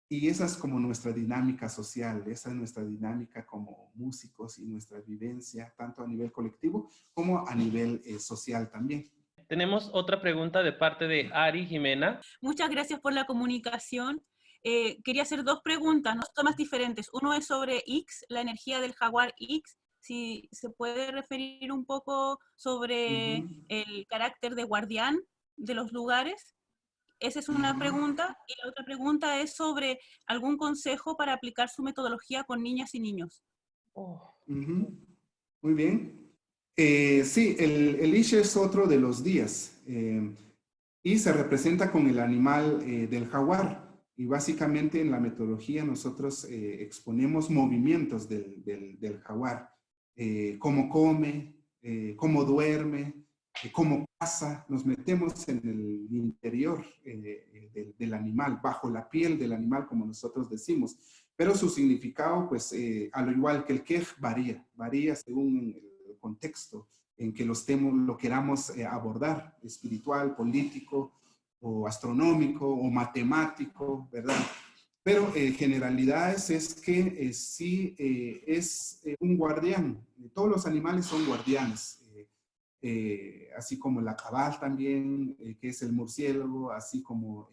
S2: Y esa es como nuestra dinámica social, esa es nuestra dinámica como músicos y nuestra vivencia, tanto a nivel colectivo como a nivel social también.
S1: Tenemos otra pregunta de parte de Ari Jimena.
S5: Muchas gracias por la comunicación. Quería hacer dos preguntas, dos temas diferentes. Uno es sobre X, la energía del jaguar X. Si se puede referir un poco sobre el carácter de guardián de los lugares. Esa es una pregunta. Y la otra pregunta es sobre algún consejo para aplicar su metodología con niñas y niños.
S2: Muy bien. Sí, el Ish es otro de los días y se representa con el animal del jaguar. Y básicamente en la metodología nosotros exponemos movimientos del jaguar. Cómo come, cómo duerme, cómo caza. Nos metemos en el interior del animal, bajo la piel del animal, como nosotros decimos. Pero su significado, pues, a lo igual que el quej, varía según el contexto en que lo queramos abordar, espiritual, político, o astronómico, o matemático, ¿verdad? Pero generalidades es que sí es un guardián. Todos los animales son guardianes. Así como la cabal también, que es el murciélago, así como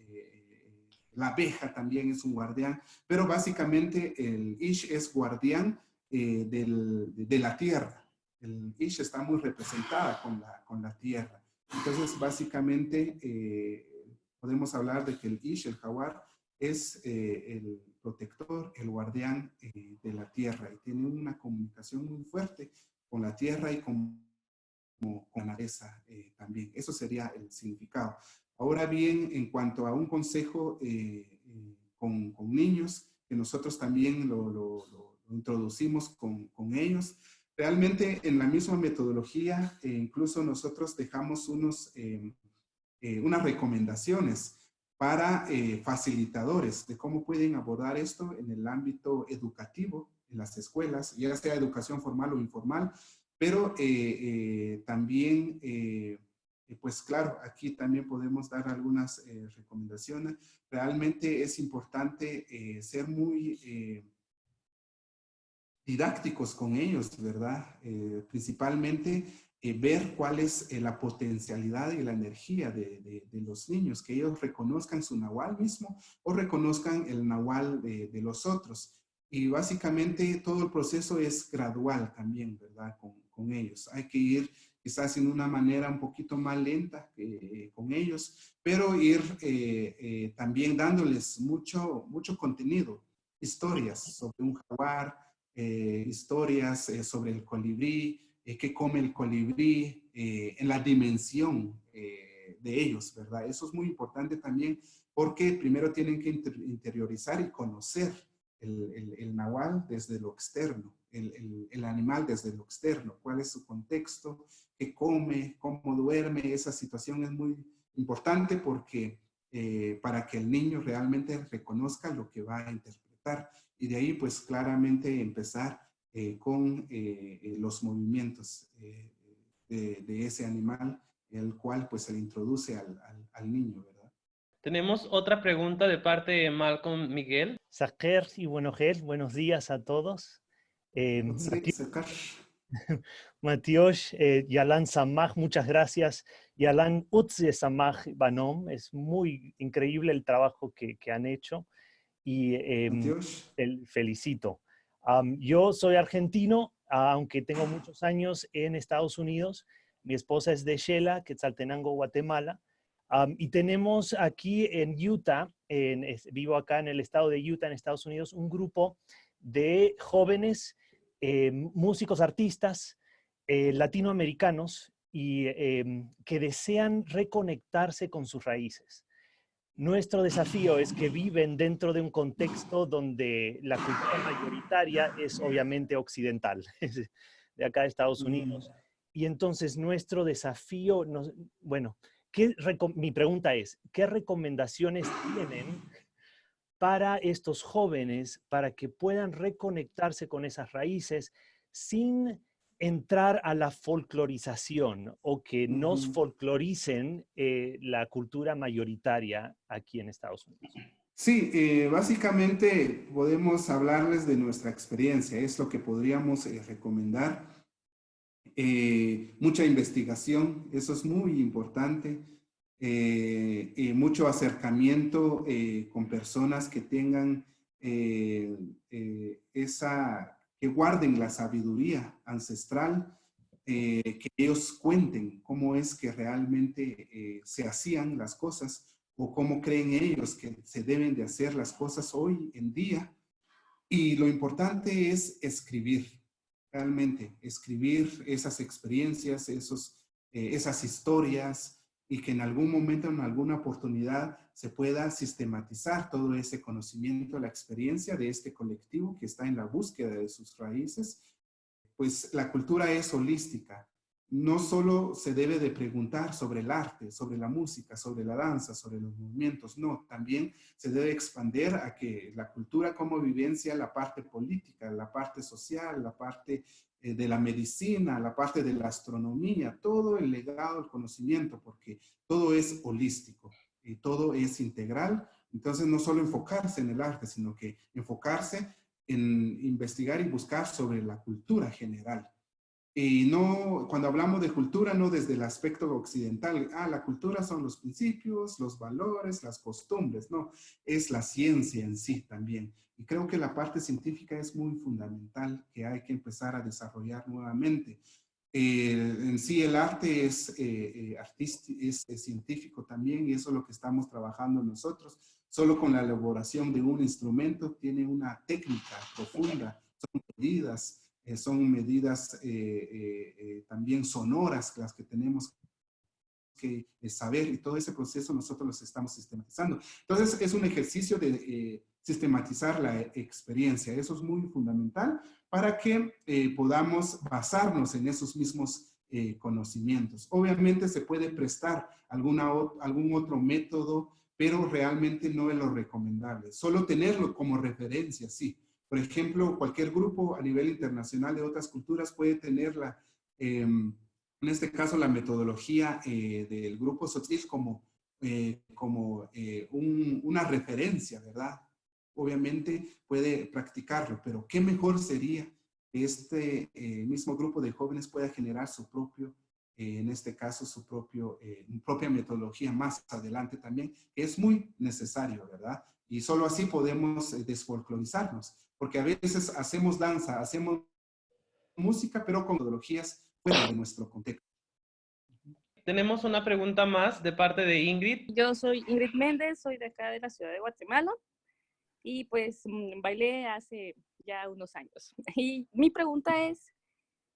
S2: la abeja también es un guardián, pero básicamente el Ish es guardián de la tierra. El Ish está muy representada con la tierra. Entonces, básicamente, podemos hablar de que el Ish, el jaguar, es el protector, el guardián de la tierra y tiene una comunicación muy fuerte con la tierra y con la naturaleza también. Eso sería el significado. Ahora bien, en cuanto a un consejo con niños, que nosotros también lo introducimos con ellos, realmente en la misma metodología, incluso nosotros dejamos unas recomendaciones para facilitadores de cómo pueden abordar esto en el ámbito educativo, en las escuelas, ya sea educación formal o informal, pero también, pues claro, aquí también podemos dar algunas recomendaciones. Realmente es importante ser muy didácticos con ellos, ¿verdad? Principalmente ver cuál es la potencialidad y la energía de los niños, que ellos reconozcan su nahual mismo o reconozcan el nahual de los otros. Y básicamente todo el proceso es gradual también, ¿verdad? Con ellos. Hay que ir quizás en una manera un poquito más lenta con ellos, pero ir también dándoles mucho contenido, historias sobre un jaguar, historias sobre el colibrí, qué come el colibrí, en la dimensión de ellos, ¿verdad? Eso es muy importante también porque primero tienen que interiorizar y conocer el nahual desde lo externo, el animal desde lo externo, cuál es su contexto, qué come, cómo duerme. Esa situación es muy importante porque para que el niño realmente reconozca lo que va a interpretar y de ahí pues claramente empezar con los movimientos de ese animal, el cual pues se le introduce al niño, ¿verdad?
S1: Tenemos otra pregunta de parte de Malcolm Miguel.
S6: Saker y buenos días a todos. Matiosh, Yalan Samaj, muchas gracias. Yalan Utze Samaj Banom, es muy increíble el trabajo que han hecho y felicito. Yo soy argentino, aunque tengo muchos años en Estados Unidos. Mi esposa es de Xela, Quetzaltenango, Guatemala. Y tenemos aquí en Utah, vivo acá en el estado de Utah, en Estados Unidos, un grupo de jóvenes músicos, artistas latinoamericanos y que desean reconectarse con sus raíces. Nuestro desafío es que viven dentro de un contexto donde la cultura mayoritaria es obviamente occidental, de acá de Estados Unidos. Y entonces nuestro desafío, bueno, mi pregunta es, ¿qué recomendaciones tienen para estos jóvenes para que puedan reconectarse con esas raíces sin entrar a la folclorización o que nos folcloricen la cultura mayoritaria aquí en Estados Unidos?
S2: Sí, básicamente podemos hablarles de nuestra experiencia, es lo que podríamos recomendar. Mucha investigación, eso es muy importante. Mucho acercamiento con personas que tengan que guarden la sabiduría ancestral, que ellos cuenten cómo es que realmente se hacían las cosas o cómo creen ellos que se deben de hacer las cosas hoy en día. Y lo importante es escribir, realmente, escribir esas experiencias, esas historias, y que en algún momento, en alguna oportunidad, se pueda sistematizar todo ese conocimiento, la experiencia de este colectivo que está en la búsqueda de sus raíces. Pues la cultura es holística. No solo se debe de preguntar sobre el arte, sobre la música, sobre la danza, sobre los movimientos, no, también se debe expandir a que la cultura como vivencia, la parte política, la parte social, la parte de la medicina, la parte de la astronomía, todo el legado, el conocimiento, porque todo es holístico y todo es integral. Entonces no solo enfocarse en el arte, sino que enfocarse en investigar y buscar sobre la cultura general. Y no, cuando hablamos de cultura, no desde el aspecto occidental, la cultura son los principios, los valores, las costumbres, no, es la ciencia en sí también. Y creo que la parte científica es muy fundamental, que hay que empezar a desarrollar nuevamente. En sí el arte es científico también, y eso es lo que estamos trabajando nosotros. Solo con la elaboración de un instrumento tiene una técnica profunda, son medidas también sonoras las que tenemos que saber, y todo ese proceso nosotros los estamos sistematizando. Entonces es un ejercicio de sistematizar la experiencia. Eso es muy fundamental para que podamos basarnos en esos mismos conocimientos. Obviamente se puede prestar algún otro método, pero realmente no es lo recomendable. Solo tenerlo como referencia, sí. Por ejemplo, cualquier grupo a nivel internacional de otras culturas puede tener en este caso, la metodología del grupo Tzotzil como una referencia, ¿verdad? Obviamente puede practicarlo, pero qué mejor sería que este mismo grupo de jóvenes pueda generar su propio, en este caso, su propia metodología más adelante también, que es muy necesario, ¿verdad? Y solo así podemos desfolclorizarnos, porque a veces hacemos danza, hacemos música, pero con metodologías fuera de nuestro contexto.
S1: Tenemos una pregunta más de parte de Ingrid.
S7: Yo soy Ingrid Méndez, soy de acá de la ciudad de Guatemala y pues bailé hace ya unos años. Y mi pregunta es,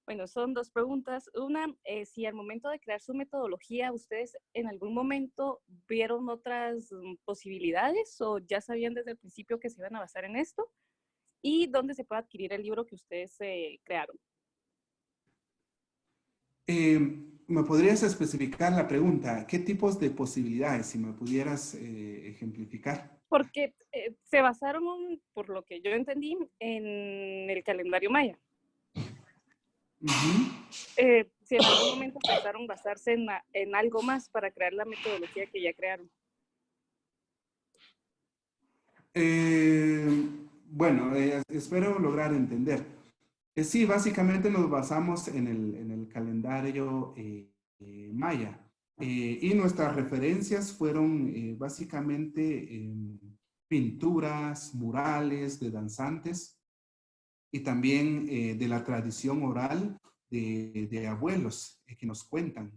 S7: bueno, son dos preguntas. Una, si al momento de crear su metodología, ustedes en algún momento vieron otras posibilidades o ya sabían desde el principio que se iban a basar en esto, y dónde se puede adquirir el libro que ustedes crearon.
S2: ¿Me podrías especificar la pregunta? ¿Qué tipos de posibilidades, si me pudieras ejemplificar?
S7: Porque se basaron, por lo que yo entendí, en el calendario maya. Si en algún momento pensaron basarse en algo más para crear la metodología que ya crearon.
S2: Bueno, espero lograr entender. Sí, básicamente nos basamos en el calendario maya. Y nuestras referencias fueron básicamente pinturas, murales de danzantes y también de la tradición oral de abuelos que nos cuentan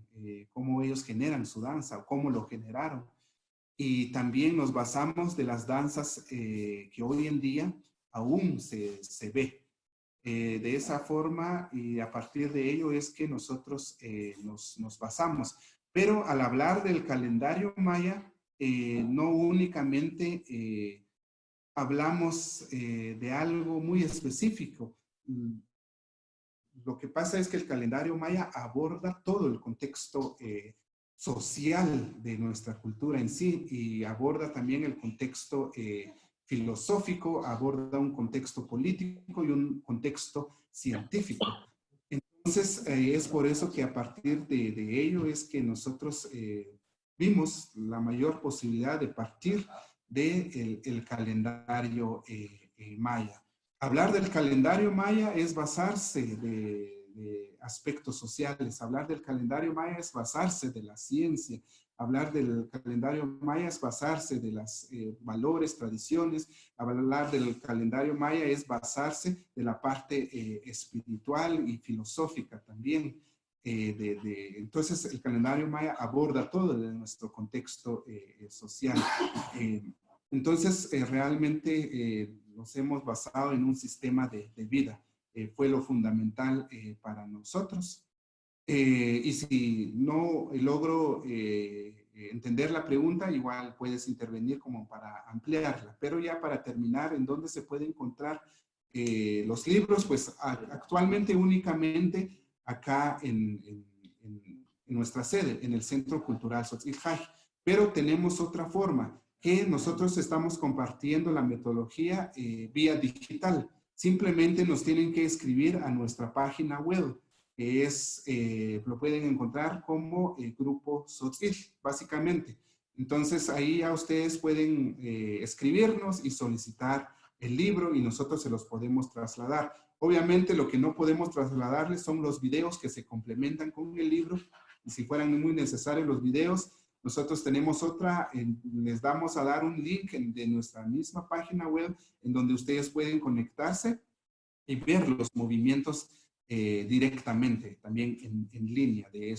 S2: cómo ellos generan su danza o cómo lo generaron. Y también nos basamos de las danzas que hoy en día aún se ve. De esa forma, y a partir de ello es que nosotros nos basamos. Pero al hablar del calendario maya, no únicamente hablamos de algo muy específico. Lo que pasa es que el calendario maya aborda todo el contexto social de nuestra cultura en sí, y aborda también el contexto filosófico, aborda un contexto político y un contexto científico. Entonces, es por eso que a partir de ello es que nosotros vimos la mayor posibilidad de partir del calendario maya. Hablar del calendario maya es basarse de aspectos sociales. Hablar del calendario maya es basarse de la ciencia. Hablar del calendario maya es basarse de los valores, tradiciones. Hablar del calendario maya es basarse de la parte espiritual y filosófica también. Entonces, el calendario maya aborda todo de nuestro contexto social. Entonces, realmente nos hemos basado en un sistema de vida. Fue lo fundamental para nosotros. Y si no logro entender la pregunta, igual puedes intervenir como para ampliarla. Pero ya para terminar, ¿en dónde se pueden encontrar los libros? Pues actualmente únicamente acá en nuestra sede, en el Centro Cultural Tzotzil Haj. Pero tenemos otra forma, que nosotros estamos compartiendo la metodología vía digital. Simplemente nos tienen que escribir a nuestra página web, que es, lo pueden encontrar como Grupo Tzotzil, básicamente. Entonces ahí ya ustedes pueden escribirnos y solicitar el libro y nosotros se los podemos trasladar. Obviamente lo que no podemos trasladarles son los videos que se complementan con el libro, y si fueran muy necesarios los videos, nosotros tenemos otra, les damos a dar un link de nuestra misma página web en donde ustedes pueden conectarse y ver los movimientos directamente, también en línea de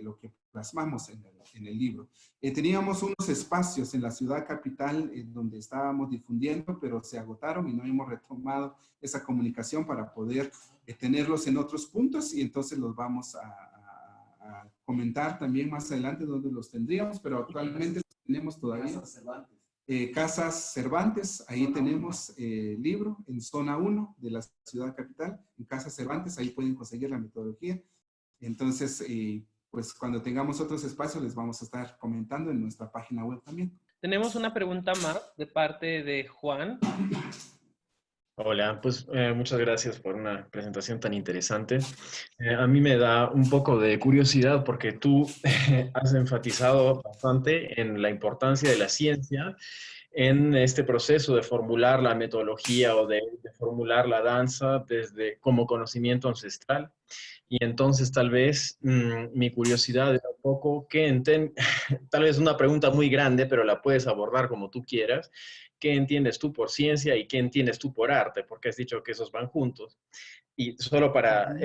S2: lo que plasmamos en el libro. Teníamos unos espacios en la ciudad capital donde estábamos difundiendo, pero se agotaron y no hemos retomado esa comunicación para poder tenerlos en otros puntos, y entonces los vamos a comentar también más adelante donde los tendríamos, pero actualmente los tenemos todavía. Casas Cervantes, ahí tenemos libro en zona 1 de la ciudad capital, en Casas Cervantes, ahí pueden conseguir la metodología. Entonces, pues cuando tengamos otros espacios les vamos a estar comentando en nuestra página web también.
S1: Tenemos una pregunta más de parte de Juan.
S8: Hola, pues muchas gracias por una presentación tan interesante. A mí me da un poco de curiosidad porque tú has enfatizado bastante en la importancia de la ciencia en este proceso de formular la metodología o de formular la danza desde como conocimiento ancestral. Y entonces tal vez mi curiosidad es un poco, tal vez una pregunta muy grande, pero la puedes abordar como tú quieras. ¿Qué entiendes tú por ciencia y qué entiendes tú por arte? Porque has dicho que esos van juntos. Y solo para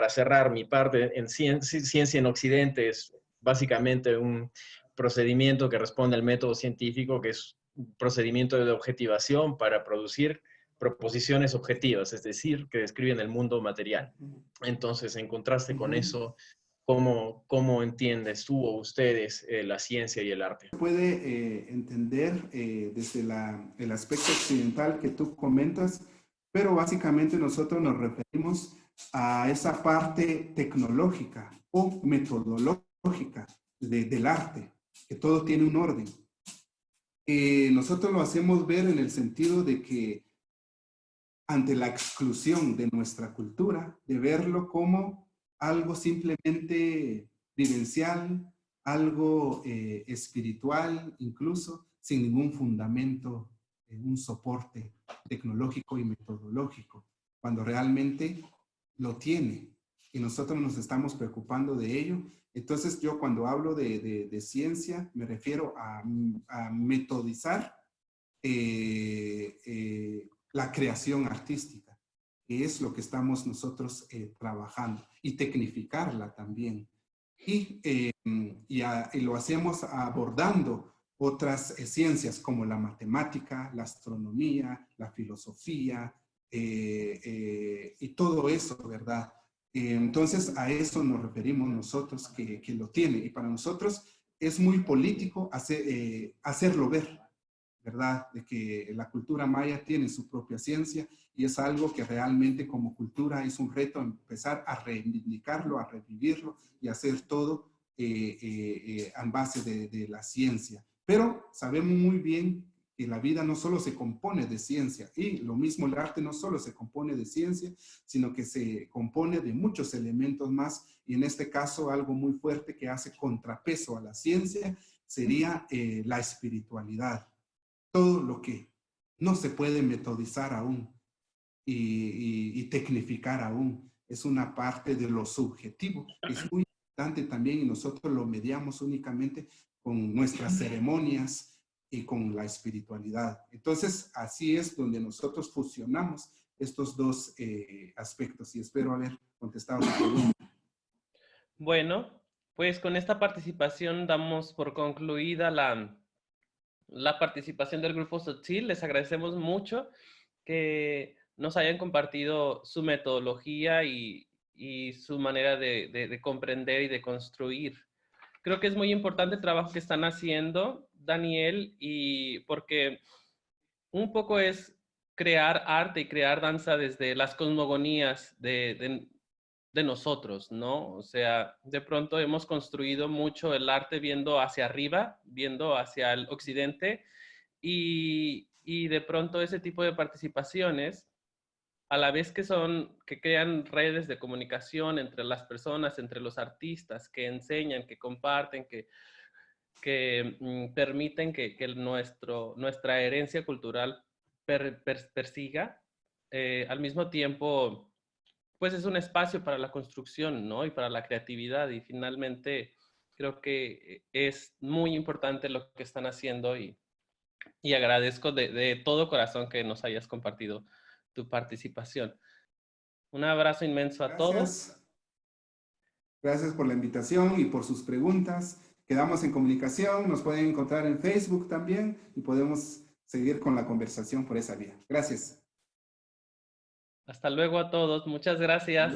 S8: cerrar mi parte, en ciencia en Occidente es básicamente un procedimiento que responde al método científico, que es un procedimiento de objetivación para producir proposiciones objetivas, es decir, que describen el mundo material. Entonces, en contraste con eso, ¿cómo entiendes tú o ustedes la ciencia y el arte?
S2: Puede entender desde el aspecto occidental que tú comentas, pero básicamente nosotros nos referimos a esa parte tecnológica o metodológica del arte, que todo tiene un orden. Nosotros lo hacemos ver en el sentido de que ante la exclusión de nuestra cultura, de verlo como algo simplemente vivencial, algo espiritual, incluso sin ningún fundamento, un soporte tecnológico y metodológico, cuando realmente lo tiene y nosotros nos estamos preocupando de ello. Entonces yo cuando hablo de ciencia me refiero a metodizar la creación artística, que es lo que estamos nosotros trabajando, y tecnificarla también. Y lo hacemos abordando otras ciencias como la matemática, la astronomía, la filosofía, y todo eso, ¿verdad? Entonces a eso nos referimos nosotros que lo tiene, y para nosotros es muy político hacerlo ver, ¿verdad? De que la cultura maya tiene su propia ciencia y es algo que realmente como cultura es un reto empezar a reivindicarlo, a revivirlo y hacer todo en base de la ciencia. Pero sabemos muy bien que la vida no solo se compone de ciencia, y lo mismo el arte no solo se compone de ciencia, sino que se compone de muchos elementos más, y en este caso algo muy fuerte que hace contrapeso a la ciencia sería la espiritualidad. Todo lo que no se puede metodizar aún y tecnificar aún es una parte de lo subjetivo, que es muy importante también, y nosotros lo mediamos únicamente con nuestras ceremonias y con la espiritualidad. Entonces, así es donde nosotros fusionamos estos dos aspectos, y espero haber contestado su pregunta.
S1: Bueno, pues con esta participación damos por concluida la participación del Grupo Tzotzil. Les agradecemos mucho que nos hayan compartido su metodología y su manera de comprender y de construir. Creo que es muy importante el trabajo que están haciendo, Daniel, y porque un poco es crear arte y crear danza desde las cosmogonías de nosotros, ¿no? O sea, de pronto hemos construido mucho el arte viendo hacia arriba, viendo hacia el occidente, y de pronto ese tipo de participaciones, a la vez que crean redes de comunicación entre las personas, entre los artistas, que enseñan, que comparten, que permiten que nuestra herencia cultural persiga, al mismo tiempo, pues es un espacio para la construcción, ¿no? Y para la creatividad, y finalmente creo que es muy importante lo que están haciendo, y agradezco de todo corazón que nos hayas compartido tu participación. Un abrazo inmenso a todos.
S2: Gracias por la invitación y por sus preguntas. Quedamos en comunicación, nos pueden encontrar en Facebook también y podemos seguir con la conversación por esa vía. Gracias.
S1: Hasta luego a todos. Muchas gracias.